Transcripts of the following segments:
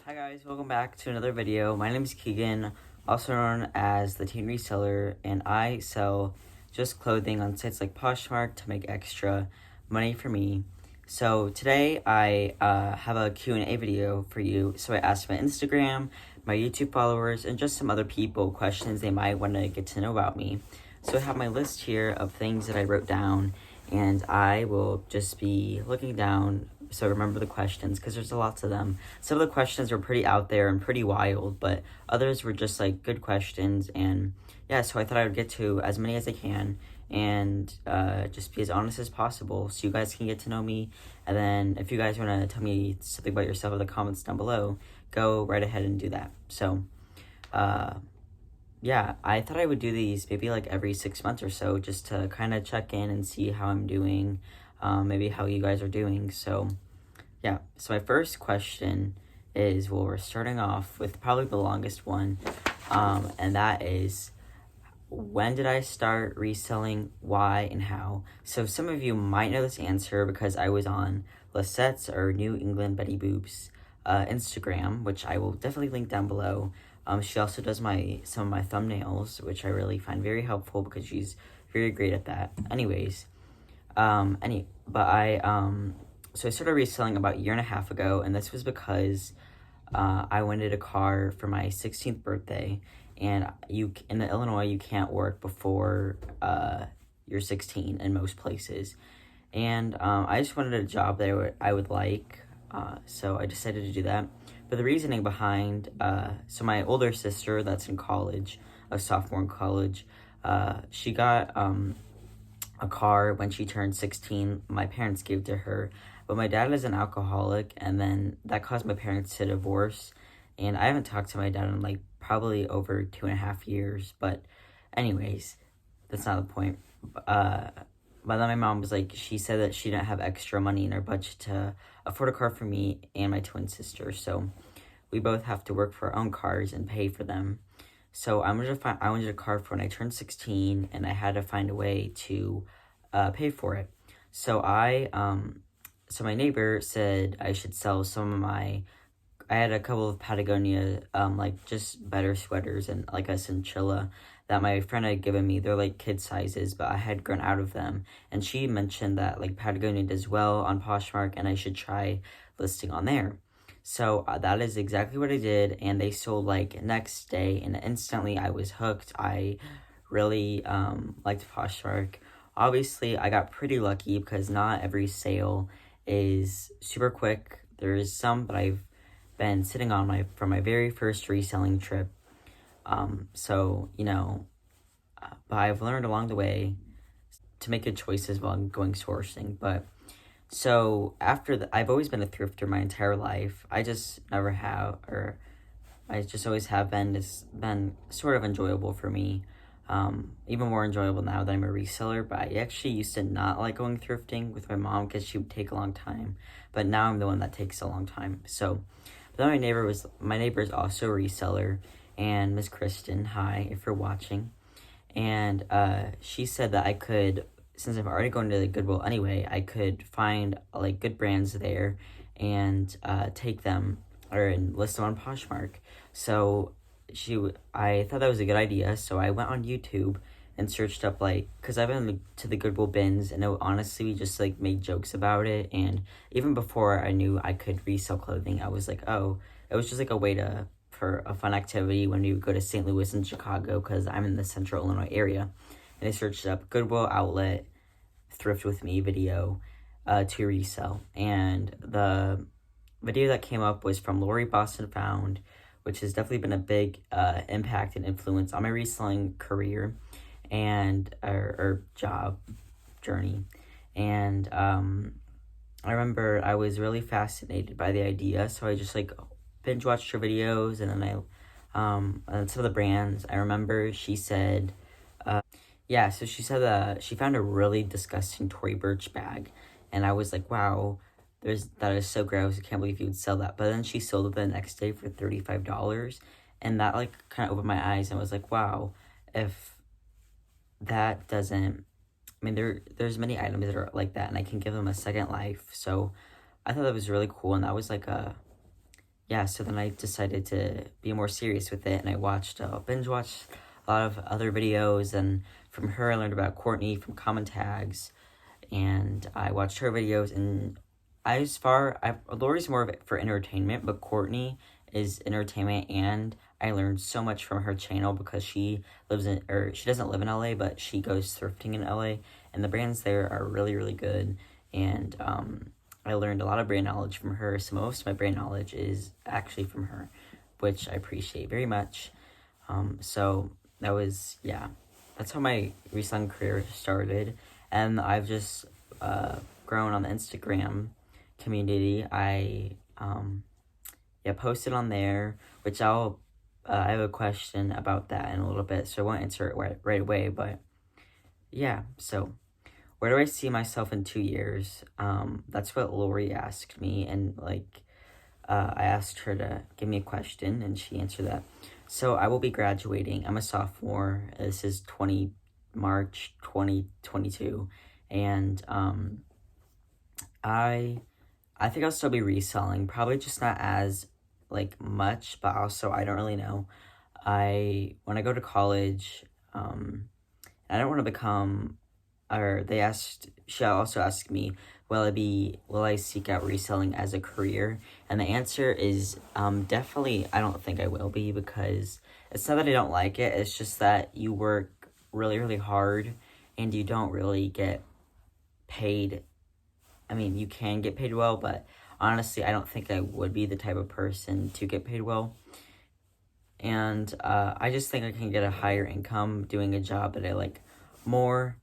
Hi guys, welcome back to another video. My name is Keegan, also known as the Teen Reseller, and I sell just clothing on sites like Poshmark to make extra money for me. So today I have a Q&A video for you. So I asked my Instagram, my YouTube followers, and just some other people questions they might want to get to know about me. So I have my list here of things that I wrote down, and I will just be looking down so remember the questions because there's lots of them. Some of the questions were pretty out there and pretty wild, but others were just like good questions. And yeah, so I thought I would get to as many as I can and just be as honest as possible so you guys can get to know me. And then if you guys want to tell me something about yourself in the comments down below, go right ahead and do that. So yeah, I thought I would do these maybe like every 6 months or so just to kind of check in and see how I'm doing, maybe how you guys are doing. So yeah, so my first question is, well, we're starting off with probably the longest one, and that is, when did I start reselling, why, and how? So some of you might know this answer because I was on Lissette's or New England Betty Boop's Instagram, which I will definitely link down below. She also does some of my thumbnails, which I really find very helpful because she's very great at that. Anyways, so I started reselling about a year and a half ago, and this was because I wanted a car for my 16th birthday, and in Illinois you can't work before you're 16 in most places, and I just wanted a job that I would like, so I decided to do that. But the reasoning behind, so my older sister that's in college, a sophomore in college, she got a car when she turned 16. My parents gave to her, but my dad is an alcoholic, and then that caused my parents to divorce, and I haven't talked to my dad in like probably over 2.5 years. But anyways, that's not the point. But then my mom was like, she said that she didn't have extra money in her budget to afford a car for me and my twin sister, so we both have to work for our own cars and pay for them. So I wanted a car for when I turned 16, and I had to find a way to pay for it. So so my neighbor said I should sell some of I had a couple of Patagonia, like just better sweaters and like a chinchilla that my friend had given me. They're like kid sizes, but I had grown out of them. And she mentioned that like Patagonia does well on Poshmark and I should try listing on there. So that is exactly what I did, and they sold like next day, and instantly I was hooked. I really liked Poshmark. Obviously, I got pretty lucky because not every sale is super quick. There is some that I've been sitting on from my very first reselling trip. So, you know, but I've learned along the way to make good choices while going sourcing. But so after I've always been a thrifter my entire life. I just never have, or I just always have been. It's been sort of enjoyable for me. Even more enjoyable now that I'm a reseller, but I actually used to not like going thrifting with my mom because she would take a long time, but now I'm the one that takes a long time. So, but then my neighbor is also a reseller, and Miss Kristen, hi, if you're watching, and she said that I could, since I'm already going to the Goodwill anyway, I could find like good brands there and take them and list them on Poshmark. So I thought that was a good idea, so I went on YouTube and searched up because I've been to the Goodwill bins, and honestly we just like made jokes about it. And even before I knew I could resell clothing, I was like, oh, it was just like a way for a fun activity when we would go to St. Louis and Chicago, because I'm in the central Illinois area. And I searched up Goodwill outlet thrift with me video to resell, and the video that came up was from Lorisbostonfound, which has definitely been a big impact and influence on my reselling career and or job journey. And I remember I was really fascinated by the idea, so I just like binge watched her videos, and then and some of the brands. I remember she said, yeah, so she said that she found a really disgusting Tory Burch bag, and I was like, wow, that is so gross. I can't believe you would sell that. But then she sold it the next day for $35, and that like kind of opened my eyes, and I was like, wow, if that doesn't, I mean, there's many items that are like that, and I can give them a second life. So I thought that was really cool, and that was like yeah, so then I decided to be more serious with it, and I binge watched a lot of other videos, and from her I learned about Courtney from commontags, and I watched her videos, and Lori's more of it for entertainment, but Courtney is entertainment, and I learned so much from her channel because she doesn't live in LA, but she goes thrifting in LA, and the brands there are really, really good, and I learned a lot of brand knowledge from her, so most of my brand knowledge is actually from her, which I appreciate very much. So that was, that's how my reselling career started, and I've just grown on the Instagram community. I posted on there, which I have a question about that in a little bit, so I won't answer it right away, but yeah, so where do I see myself in 2 years? That's what Lori asked me, and I asked her to give me a question, and she answered that. So I will be graduating. I'm a sophomore. This is March 2022, and I think I'll still be reselling, probably just not as much, but also I don't really know. When I go to college, I don't want to become, or she also asked me, will I seek out reselling as a career? And the answer is definitely I don't think I will be, because it's not that I don't like it, it's just that you work really, really hard and you don't really get paid. I mean, you can get paid well, but honestly, I don't think I would be the type of person to get paid well. And I just think I can get a higher income doing a job that I like more.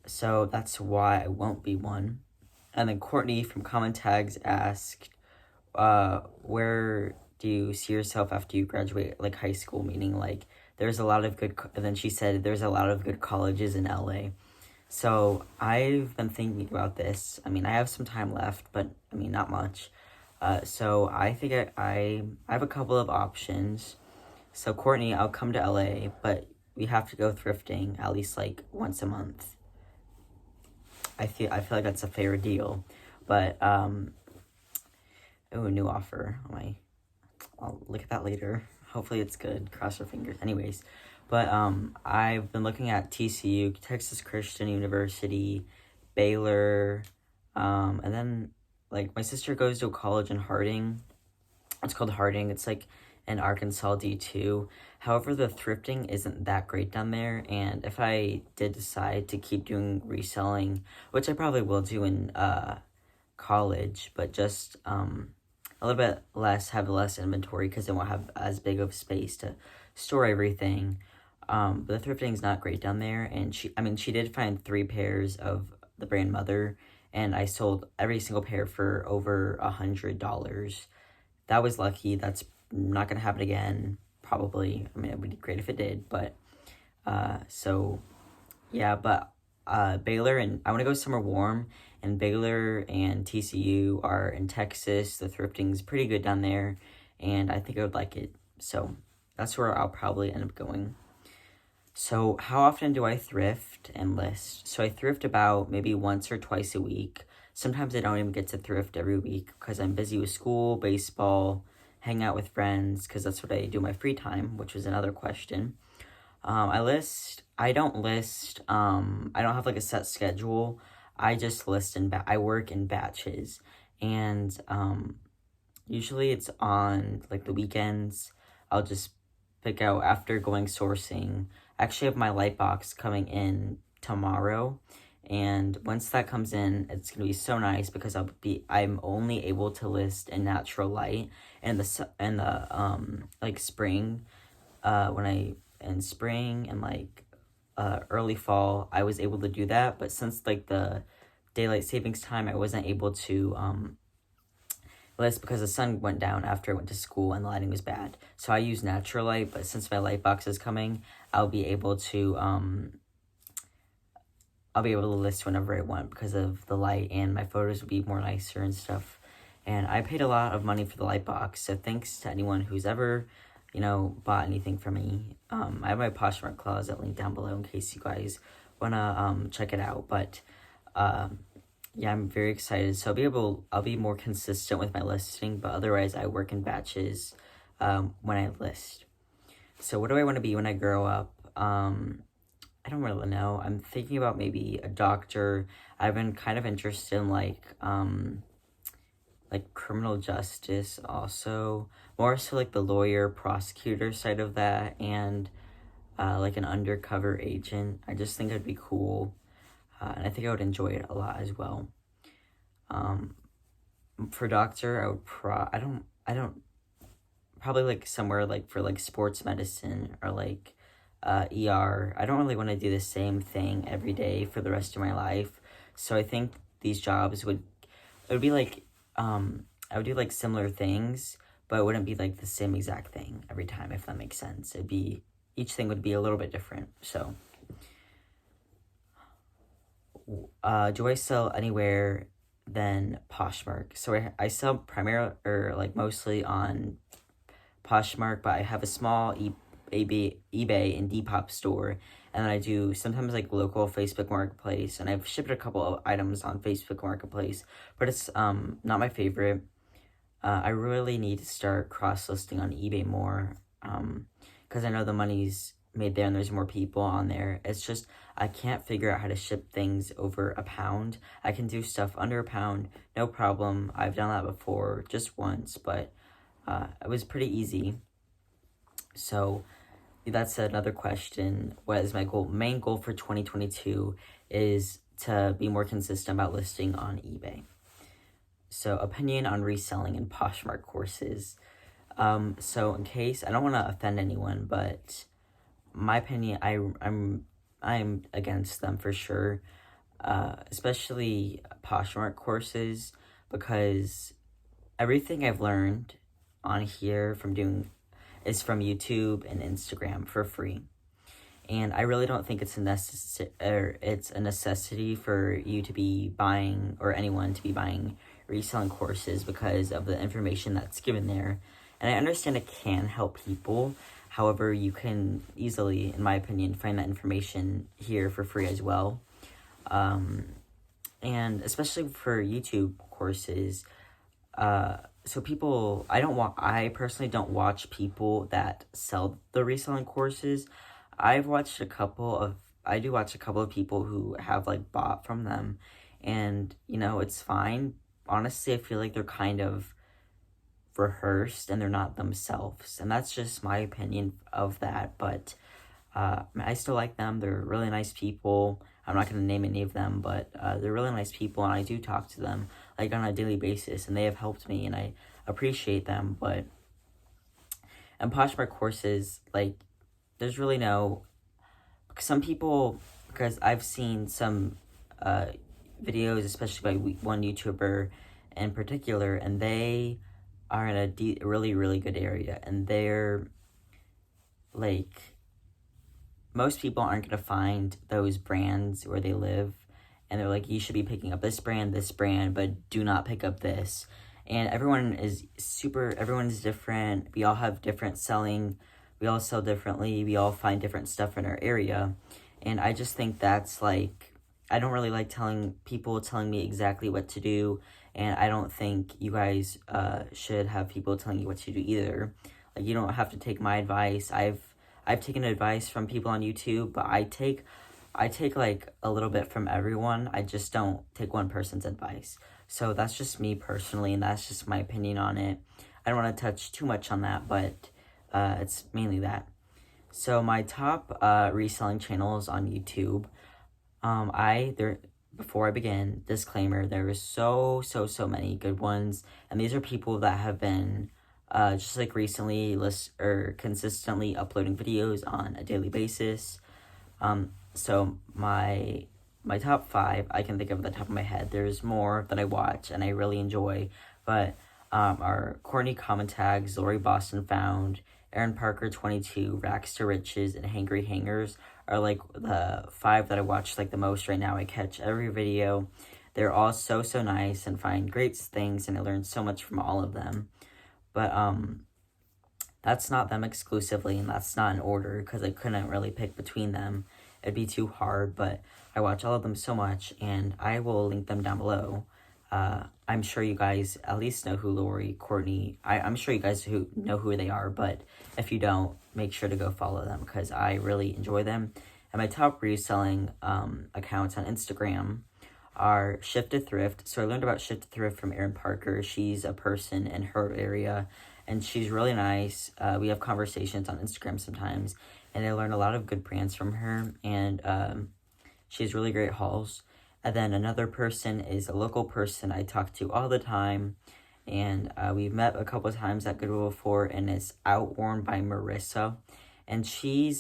So that's why I won't be one. And then Courtney from commontags asked, where do you see yourself after you graduate, high school? Meaning, there's a lot of good, and then she said there's a lot of good colleges in LA. So I've been thinking about this. I mean, I have some time left, but I mean, not much. So I think I have a couple of options. So Courtney, I'll come to LA, but we have to go thrifting at least once a month. I feel like that's a fair deal, but a new offer. I'll look at that later. Hopefully it's good. Cross our fingers. Anyways, but I've been looking at TCU, Texas Christian University, Baylor, and then my sister goes to a college in Harding. It's called Harding. It's in Arkansas D2. However, the thrifting isn't that great down there, and if I did decide to keep doing reselling, which I probably will do in college, but just a little bit have less inventory because I won't have as big of space to store everything. But the thrifting's not great down there, and she did find 3 pairs of the brand Mother, and I sold every single pair for over $100. That was lucky. That's not gonna happen again, probably. I mean, it would be great if it did, but Baylor, and I want to go somewhere warm, and Baylor and TCU are in Texas. The thrifting's pretty good down there, and I think I would like it, so that's where I'll probably end up going. So how often do I thrift and list? So I thrift about maybe once or twice a week. Sometimes I don't even get to thrift every week because I'm busy with school, baseball, hang out with friends, because that's what I do in my free time, which was another question. I don't list, I don't have a set schedule. I just list I work in batches, and usually it's on the weekends. I'll just pick out after going sourcing. I actually have my light box coming in tomorrow, and once that comes in, it's gonna be so nice because I'm only able to list in natural light, and the spring, in spring and early fall, I was able to do that, but since the daylight savings time, I wasn't able to list because the sun went down after I went to school and the lighting was bad. So I use natural light, but since my light box is coming, I'll be able to list whenever I want because of the light, and my photos will be more nicer and stuff. And I paid a lot of money for the light box, so thanks to anyone who's ever, bought anything from me. I have my Poshmark Closet link down below in case you guys wanna check it out. But yeah, I'm very excited. So I'll be more consistent with my listing, but otherwise I work in batches when I list. So what do I want to be when I grow up? I don't really know. I'm thinking about maybe a doctor. I've been kind of interested in like criminal justice also, more so like the lawyer prosecutor side of that, and like an undercover agent. I just think it'd be cool, and I think I would enjoy it a lot as well. For doctor, I don't probably like somewhere like for like sports medicine or like ER. I don't really want to do the same thing every day for the rest of my life. So I think these jobs it would be like I would do like similar things, but it wouldn't be like the same exact thing every time, if that makes sense. Each thing would be a little bit different. So do I sell anywhere than Poshmark? So I sell primarily or like mostly on Poshmark, but I have a small eBay and Depop store, and then I do sometimes like local Facebook Marketplace, and I've shipped a couple of items on Facebook Marketplace, but it's not my favorite. I really need to start cross-listing on eBay more, because I know the money's made there and there's more people on there. It's just I can't figure out how to ship things over a pound. I can do stuff under a pound, no problem. I've done that before, just once, but it was pretty easy. So that's another question. What is my main goal for 2022 is to be more consistent about listing on eBay. So opinion on reselling and Poshmark courses. So in case, I don't want to offend anyone, but my opinion, I'm against them for sure. Especially Poshmark courses, because everything I've learned on here is from YouTube and Instagram for free. And I really don't think it's a necessity for you to be buying, or anyone to be buying reselling courses, because of the information that's given there. And I understand it can help people. However, you can easily, in my opinion, find that information here for free as well. And especially for YouTube courses, so people, I personally don't watch people that sell the reselling courses. I do watch a couple of people who have like bought from them, and it's fine. Honestly, I feel like they're kind of rehearsed and they're not themselves, and that's just my opinion of that. But I still like them. They're really nice people. I'm not going to name any of them, but they're really nice people, and I do talk to them like on a daily basis, and they have helped me, and I appreciate them. But in Poshmark courses, like, there's really some people, because I've seen some videos, especially by one YouTuber in particular, and they are in a really, really good area, and they're like, most people aren't going to find those brands where they live, and they're like, you should be picking up this brand, but do not pick up this. And everyone is different. We all have different selling. We all sell differently. We all find different stuff in our area. And I just think that's like, I don't really like people telling me exactly what to do. And I don't think you guys should have people telling you what to do either. Like, you don't have to take my advice. I've taken advice from people on YouTube, but I take like a little bit from everyone. I just don't take one person's advice. So that's just me personally, and that's just my opinion on it. I don't want to touch too much on that, but it's mainly that. So my top reselling channels on YouTube, before I begin, disclaimer, there is so many good ones, and these are people that have been just like recently consistently uploading videos on a daily basis. So my top 5, I can think of at the top of my head. There's more that I watch and I really enjoy, but are Courtney, commontags, Lorisbostonfound, Erin Parker 22, Racks to Riches, and Hangry Hangers are like the 5 that I watch like the most right now. I catch every video. They're all so nice and find great things, and I learn so much from all of them. But that's not them exclusively, and that's not in order, because I couldn't really pick between them. it'd be too hard, but I watch all of them so much, and I will link them down below. I'm sure you guys at least know who Lori, Courtney, I'm sure you guys who know who they are, but if you don't, make sure to go follow them because I really enjoy them. And my top reselling accounts on Instagram are Shift to Thrift. So I learned about Shift to Thrift from Erin Parker. She's a person in her area, and she's really nice. We have conversations on Instagram sometimes, and I learned a lot of good brands from her, and she has really great hauls. And then another person is a local person I talk to all the time, and we've met a couple of times at Goodwill before, and it's Outworn by Marissa. And she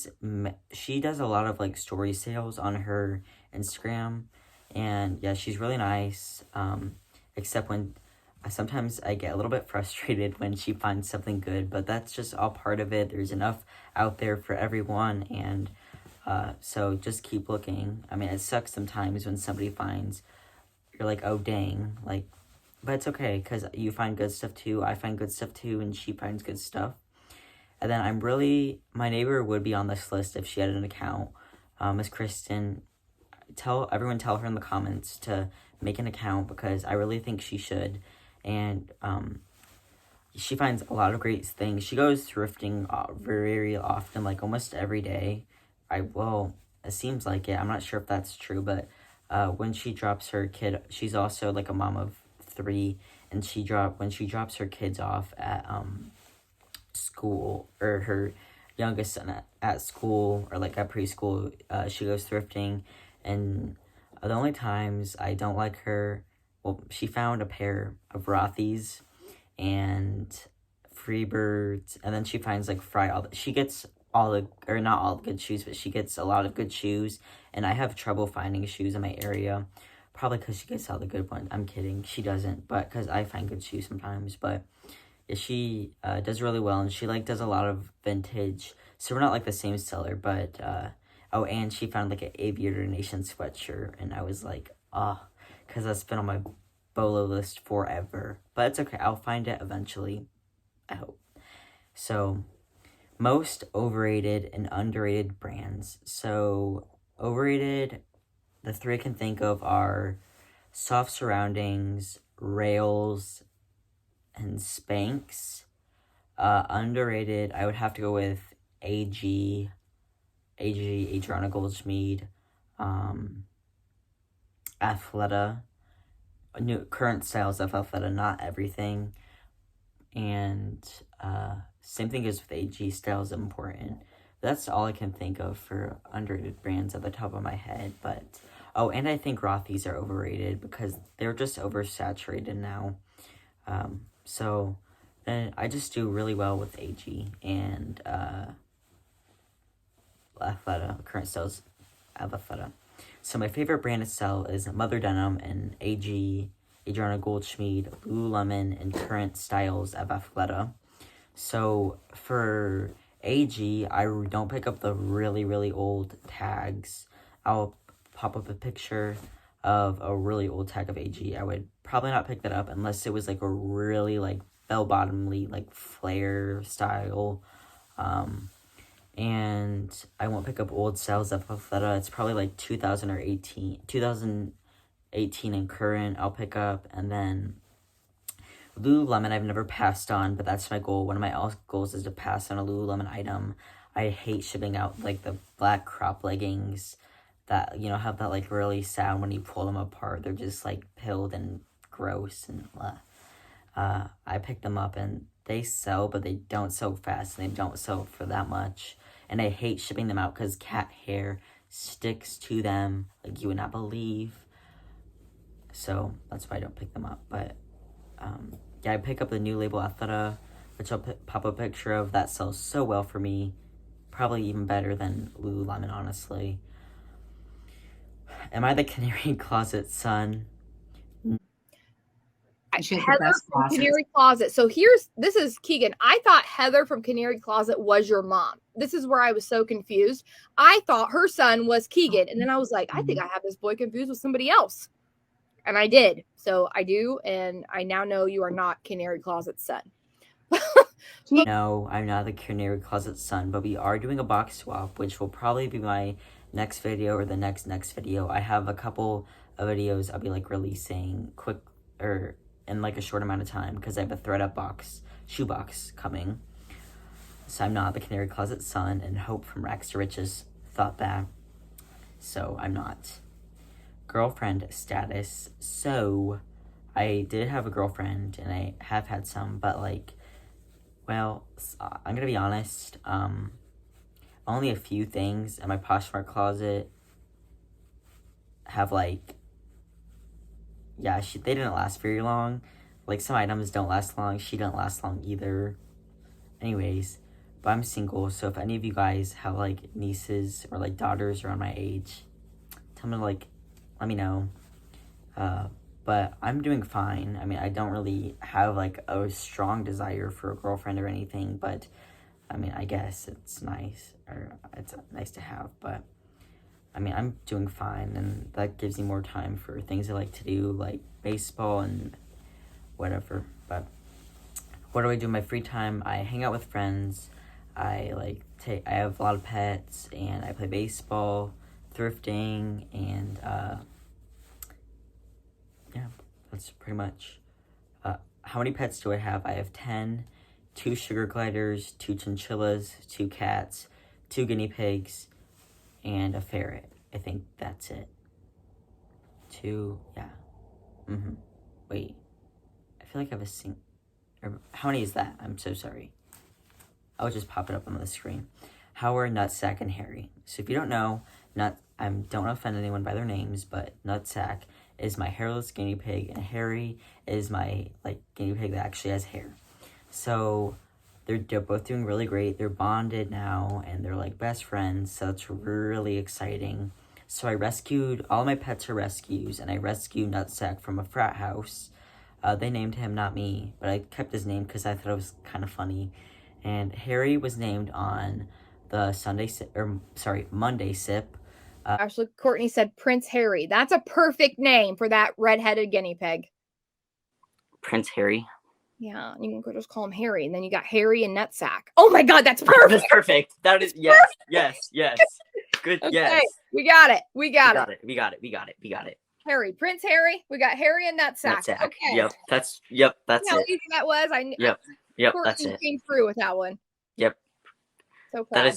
does a lot of like story sales on her Instagram, and yeah, she's really nice, except when sometimes I get a little bit frustrated when she finds something good, but that's just all part of it. There's enough out there for everyone, and so just keep looking. I mean, it sucks sometimes when somebody finds, you're like, oh dang, like, but it's okay, because you find good stuff too, I find good stuff too, and she finds good stuff. And then my neighbor would be on this list if she had an account, Miss Kristen. Tell her in the comments to make an account, because I really think she should. And she finds a lot of great things. She goes thrifting very often, like almost every day. It seems like it. I'm not sure if that's true, but when she drops her kid, she's also like a mom of 3, and when she drops her kids off at school, or her youngest son at school, or like at preschool, she goes thrifting. And the only times I don't like her, she found a pair of Rothy's and Freebirds, and then she finds like she gets not all the good shoes, but she gets a lot of good shoes, and I have trouble finding shoes in my area, probably because she gets all the good ones. I'm kidding, she doesn't, but because I find good shoes sometimes. But yeah, she does really well, and she like does a lot of vintage, so we're not like the same seller, but and she found like an Aviator Nation sweatshirt, and I was like, because that's been on my BOLO list forever. But it's okay, I'll find it eventually, I hope. So, most overrated and underrated brands. So, overrated, the 3 I can think of are Soft Surroundings, Rails, and Spanx. Underrated, I would have to go with AG, Adriana Goldschmied, Athleta, current styles of Athleta, not everything, and same thing as with AG, styles important. That's all I can think of for underrated brands at the top of my head. But and I think Rothy's are overrated because they're just oversaturated now. So I just do really well with AG and Athleta, current styles of Athleta. So my favorite brand to sell is Mother Denim and AG, Adriana Goldschmied, Lululemon, and current styles of Athleta. So for AG, I don't pick up the really, really old tags. I'll pop up a picture of a really old tag of AG. I would probably not pick that up unless it was like a really like bell-bottomly like flare style. And I won't pick up old styles of Athleta. It's probably like 2018 and current I'll pick up. And then Lululemon I've never passed on, but that's my goal. One of my goals is to pass on a Lululemon item. I hate shipping out like the black crop leggings that, have that like really sound when you pull them apart. They're just like pilled and gross and I picked them up and they sell, but they don't sell fast and they don't sell for that much. And I hate shipping them out because cat hair sticks to them like you would not believe. So that's why I don't pick them up. But I pick up the new label Athleta, which I'll pop a picture of. That sells so well for me. Probably even better than Lululemon, honestly. Am I the Canary Closet son? Heather from Canary Closet. So this is Keegan. I thought Heather from Canary Closet was your mom. This is where I was so confused. I thought her son was Keegan. And then I was like, I think I have this boy confused with somebody else. And I did. So I do. And I now know you are not Canary Closet's son. No, I'm not the Canary Closet son, but we are doing a box swap, which will probably be my next video or the next video. I have a couple of videos I'll be like releasing quick or in like a short amount of time because I have a thread-up shoebox coming. So I'm not the Canary Closet son, and Hope from Rags to Riches thought that. So I'm not. Girlfriend status. So I did have a girlfriend, and I have had some, but like, well, I'm gonna be honest. Only a few things in my Poshmark closet have like, yeah, they didn't last very long. Like, some items don't last long. She didn't last long either. Anyways, but I'm single, so if any of you guys have like nieces or like daughters around my age, tell me, like, let me know. But I'm doing fine. I mean, I don't really have like a strong desire for a girlfriend or anything, but I mean, I guess it's nice, or it's nice to have, but I mean, I'm doing fine, and that gives me more time for things I like to do, like baseball and whatever. But what do I do in my free time? I hang out with friends. I have a lot of pets, and I play baseball, thrifting, and yeah, that's pretty much. How many pets do I have? I have 10, 2 sugar gliders, 2 chinchillas, 2 cats, 2 guinea pigs, and a ferret. I think that's it. 2, yeah. Wait, I feel like I have how many is that? I'm so sorry. I'll just pop it up on the screen. How are Nutsack and Harry? So if you don't know, I don't offend anyone by their names, but Nutsack is my hairless guinea pig, and Harry is my like guinea pig that actually has hair. So they're both doing really great. They're bonded now, and they're like best friends. So it's really exciting. So I rescued all my pets are rescues, and I rescued Nutsack from a frat house. They named him, not me, but I kept his name because I thought it was kind of funny. And Harry was named on the Monday sip. Actually, Courtney said Prince Harry. That's a perfect name for that redheaded guinea pig. Prince Harry. Yeah, you can just call him Harry, and then you got Harry and Nutsack. Oh my God, that's perfect. That's perfect. That is yes. Good. Okay, yes. We got it. We got it. Harry, Prince Harry. We got Harry and Nutsack. Okay. Yep. That's you know it. How easy that was. Yep. Courtney That's it. Came through with that one. Yep. So proud.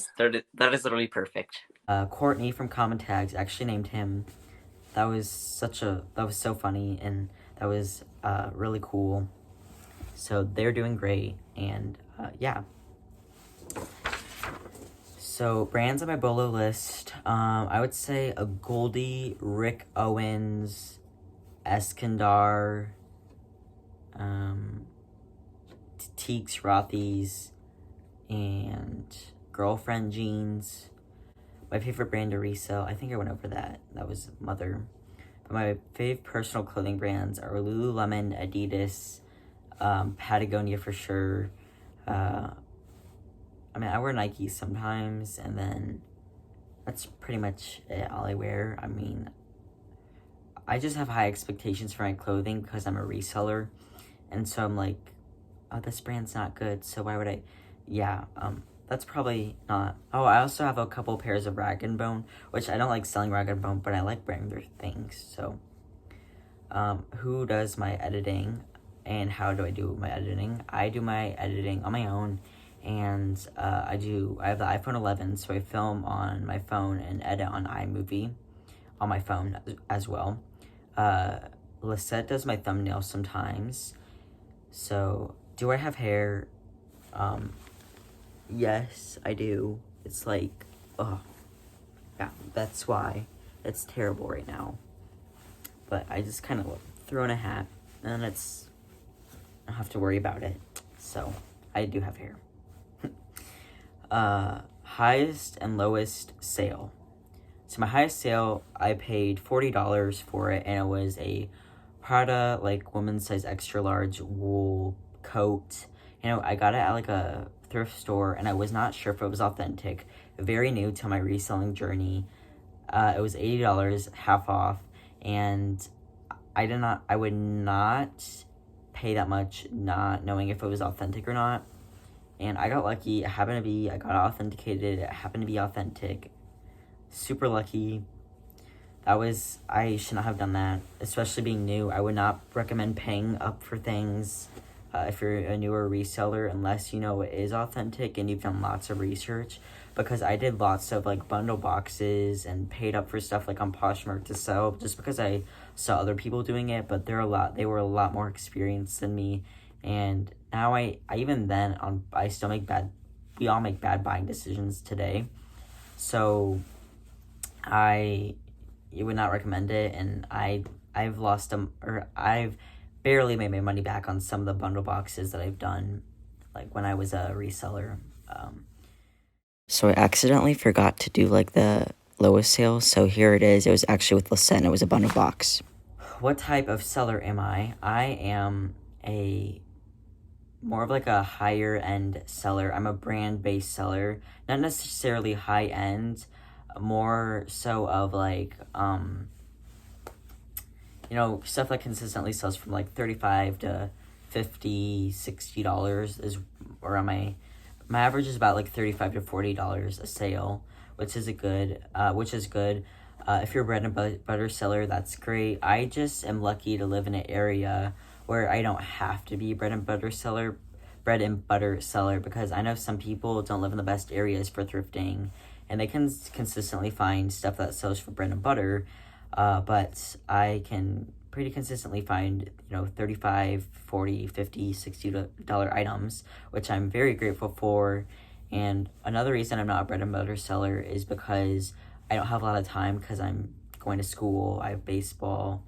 That is literally perfect. Courtney from commontags actually named him. That was so funny, and that was really cool. So they're doing great, and yeah. So brands on my BOLO list, I would say a Goldie, Rick Owens, Eskandar, Teeks Rothy's, and Girlfriend Jeans. My favorite brand to resell, I think I went over that. That was Mother. But my favorite personal clothing brands are Lululemon, Adidas, Patagonia for sure. I mean, I wear Nike sometimes, and then that's pretty much it, all I wear. I mean, I just have high expectations for my clothing because I'm a reseller, and so I'm like, oh, this brand's not good, so why would I? Yeah, that's probably not. Oh, I also have a couple pairs of Rag & Bone, which I don't like selling Rag & Bone, but I like wearing their things, so. Who does my editing, and how do I do my editing? I do my editing on my own, and I have the iPhone 11, so I film on my phone and edit on iMovie on my phone as well. Lissette does my thumbnails sometimes. So, do I have hair? Yes, I do. It's like, oh, yeah, that's why it's terrible right now. But I just kind of throw in a hat, and I don't have to worry about it. So, I do have hair. Highest and lowest sale. So my highest sale, I paid $40 for it, and it was a Prada, like, women's size extra large wool coat. You know, I got it at, like, a thrift store, and I was not sure if it was authentic. Very new to my reselling journey. It was $80, half off, and I would not pay that much not knowing if it was authentic or not. And I got lucky. I got authenticated. It happened to be authentic. super lucky. I should not have done that, especially being new. I would not recommend paying up for things if you're a newer reseller, unless you know it is authentic and you've done lots of research, because I did lots of like bundle boxes and paid up for stuff like on Poshmark to sell just because I saw other people doing it, but they were a lot more experienced than me. And now I even then I still we all make bad buying decisions today. So I would not recommend it, and I've lost them, or I've barely made my money back on some of the bundle boxes that I've done, like when I was a reseller. So I accidentally forgot to do like the lowest sale, so here it is. It was actually with Lissette, and it was a bundle box. What type of seller am I? I am more of like a higher end seller. I'm a brand based seller, not necessarily high end, more so of like stuff that consistently sells from like $35 to $50, $60 is where my average is about like $35 to $40 a sale, which is good. If you're a bread and butter seller, that's great. I just am lucky to live in an area where I don't have to be a bread and butter seller, because I know some people don't live in the best areas for thrifting, and they can consistently find stuff that sells for bread and butter, but I can pretty consistently find, $35, $40, $50, $60 items, which I'm very grateful for. And another reason I'm not a bread and butter seller is because I don't have a lot of time, because I'm going to school, I have baseball,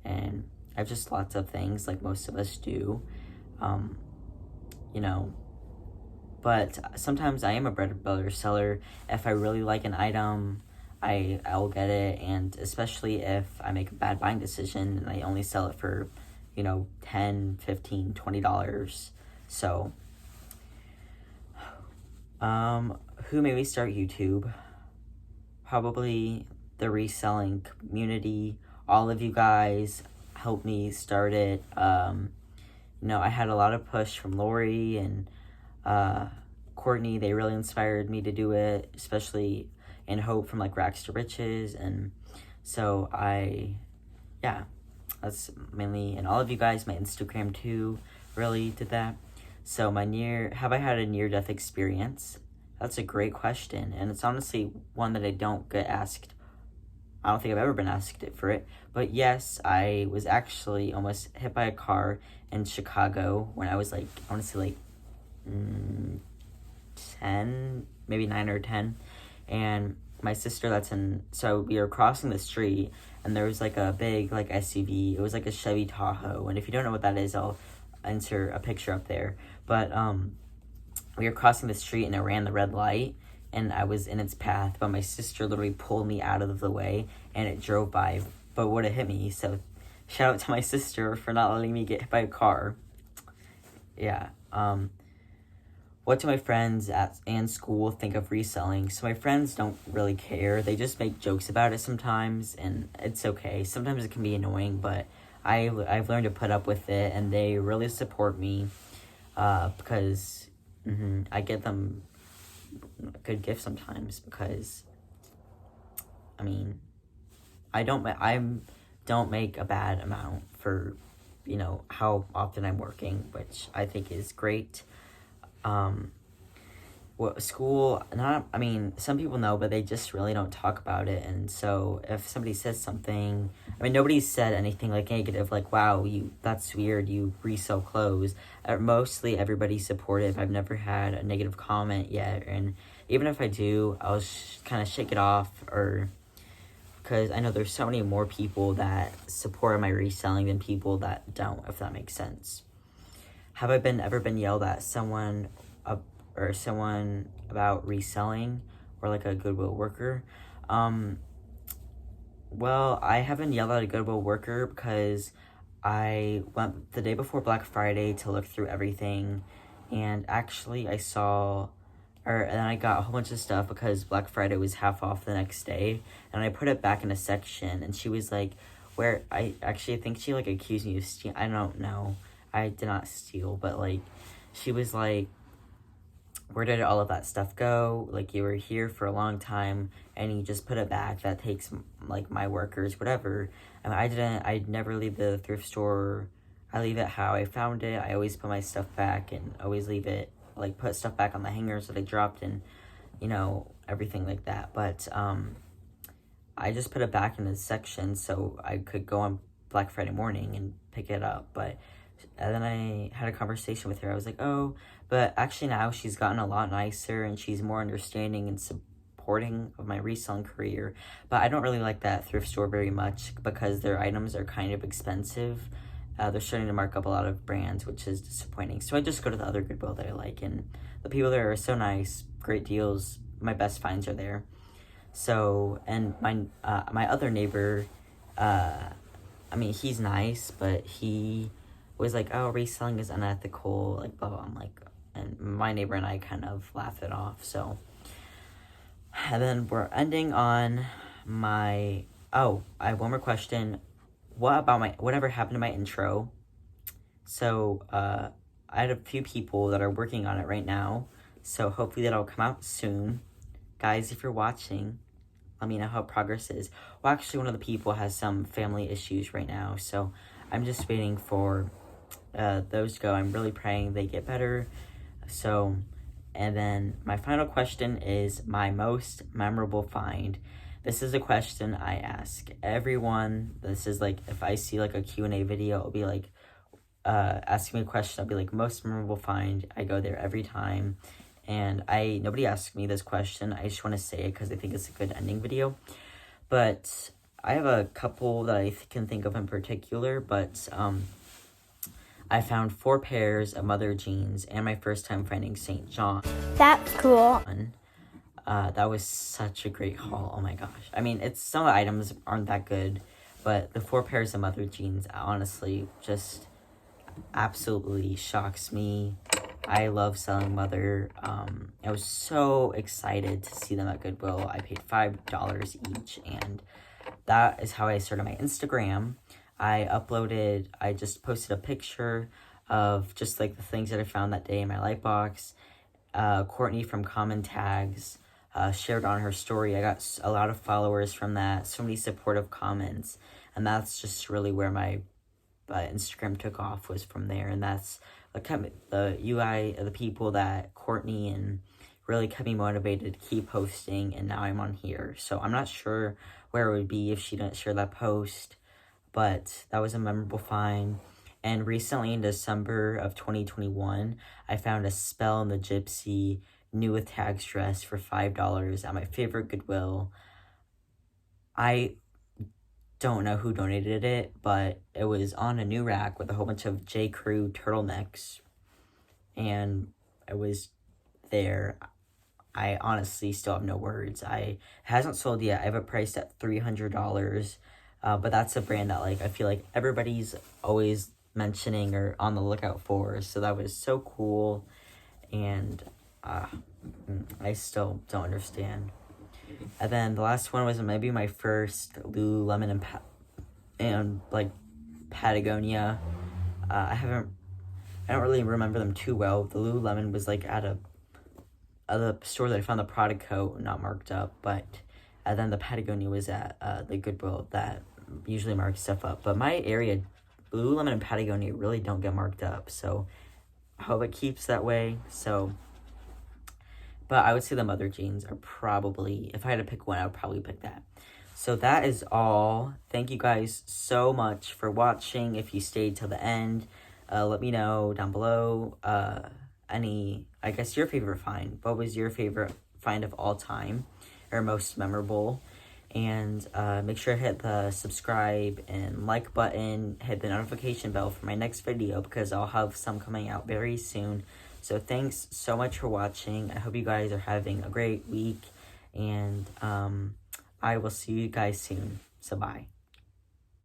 and I have just lots of things like most of us do, but sometimes I am a bread and butter seller. If I really like an item, I will get it, and especially if I make a bad buying decision and I only sell it for, $10, $15, $20. So, who made me start YouTube? Probably the reselling community. All of you guys helped me start it. I had a lot of push from Lori and Courtney. They really inspired me to do it, especially in Hope from like Rags to Riches. And so that's mainly, and all of you guys, my Instagram too, really did that. So have I had a near-death experience? That's a great question, and it's honestly one that I don't get asked. I don't think I've ever been asked for it, but yes, I was actually almost hit by a car in Chicago when I was like, I want to say like 10, maybe 9 or 10, and my sister so we were crossing the street, and there was like a big like SUV. It was like a Chevy Tahoe, and if you don't know what that is, I'll enter a picture up there. But we were crossing the street, and it ran the red light, and I was in its path, but my sister literally pulled me out of the way, and it drove by, but would have hit me. So shout out to my sister for not letting me get hit by a car. Yeah. What do my friends and school think of reselling? So my friends don't really care. They just make jokes about it sometimes, and it's okay. Sometimes it can be annoying, but I've learned to put up with it, and they really support me because I get them a good gift sometimes, because I don't make a bad amount for how often I'm working, which I think is great. School, some people know, but they just really don't talk about it. And so if somebody says something, nobody's said anything like negative, like, wow, that's weird, you resell clothes. Mostly everybody's supportive. I've never had a negative comment yet, and even if I do, I'll kind of shake it off, because I know there's so many more people that support my reselling than people that don't, if that makes sense. Have I ever been yelled at someone about reselling, or like a Goodwill worker? Well, I haven't yelled at a Goodwill worker because I went the day before Black Friday to look through everything, and actually and then I got a whole bunch of stuff because Black Friday was half off the next day, and I put it back in a section, and she was like, I actually think she like accused me of stealing. I don't know. I did not steal, but like, she was like, where did all of that stuff go? Like, you were here for a long time and you just put it back. That takes, like, my workers, whatever. I mean, I'd never leave the thrift store. I leave it how I found it. I always put my stuff back and always leave it, like, put stuff back on the hangers that I dropped and, you know, everything like that. But I just put it back in a section so I could go on Black Friday morning and pick it up. But and then I had a conversation with her. I was like, oh, but actually now she's gotten a lot nicer and she's more understanding and supporting of my reselling career. But I don't really like that thrift store very much because their items are kind of expensive. They're starting to mark up a lot of brands, which is disappointing. So I just go to the other Goodwill that I like, and the people there are so nice, great deals. My best finds are there. So, and my other neighbor, I mean, he's nice, but he was like, oh, reselling is unethical, like, blah, blah. I'm like, and my neighbor and I kind of laugh it off. So, and then we're ending on my, oh, I have one more question. Whatever happened to my intro? So, I had a few people that are working on it right now. So hopefully that'll come out soon. Guys, if you're watching, let me know how progress is. Well, actually, one of the people has some family issues right now. So I'm just waiting for those to go. I'm really praying they get better. So, and then my final question is my most memorable find. This is a question I ask everyone. This is like, if I see like a Q&A video, it'll be like, asking me a question. I'll be like, most memorable find. I go there every time. And nobody asked me this question. I just want to say it because I think it's a good ending video. But I have a couple that I can think of in particular, but I found 4 pairs of mother jeans and my first time finding St. John. That's cool. That was such a great haul. Oh my gosh. I mean, some of the items aren't that good, but the 4 pairs of mother jeans honestly just absolutely shocks me. I love selling mother. I was so excited to see them at Goodwill. I paid $5 each, and that is how I started my Instagram. I just posted a picture of just like the things that I found that day in my lightbox. Courtney from commontags shared on her story. I got a lot of followers from that, so many supportive comments, and that's just really where my Instagram took off, was from there. And that's the UI of the people that Courtney and really kept me motivated to keep posting, and now I'm on here. So I'm not sure where it would be if she didn't share that post, but that was a memorable find. And recently in December of 2021, I found a Spell and the Gypsy new with tags dress for $5 at my favorite Goodwill. I don't know who donated it, but it was on a new rack with a whole bunch of J. Crew turtlenecks, and it was there. I honestly still have no words. It hasn't sold yet. I have it priced at $300, but that's a brand that like I feel like everybody's always mentioning or on the lookout for. So that was so cool, and I still don't understand. And then the last one was maybe my first Lululemon and like Patagonia. I don't really remember them too well. The Lululemon was like at the store that I found the product coat not marked up, but and then the Patagonia was at the Goodwill that usually marks stuff up. But my area, Lululemon and Patagonia really don't get marked up, so I hope it keeps that way. So, but I would say the mother jeans are probably, if I had to pick one, I would probably pick that. So that is all. Thank you guys so much for watching. If you stayed till the end, let me know down below I guess your favorite find. What was your favorite find of all time or most memorable? And make sure to hit the subscribe and like button, hit the notification bell for my next video because I'll have some coming out very soon. So thanks so much for watching. I hope you guys are having a great week, and I will see you guys soon. So bye.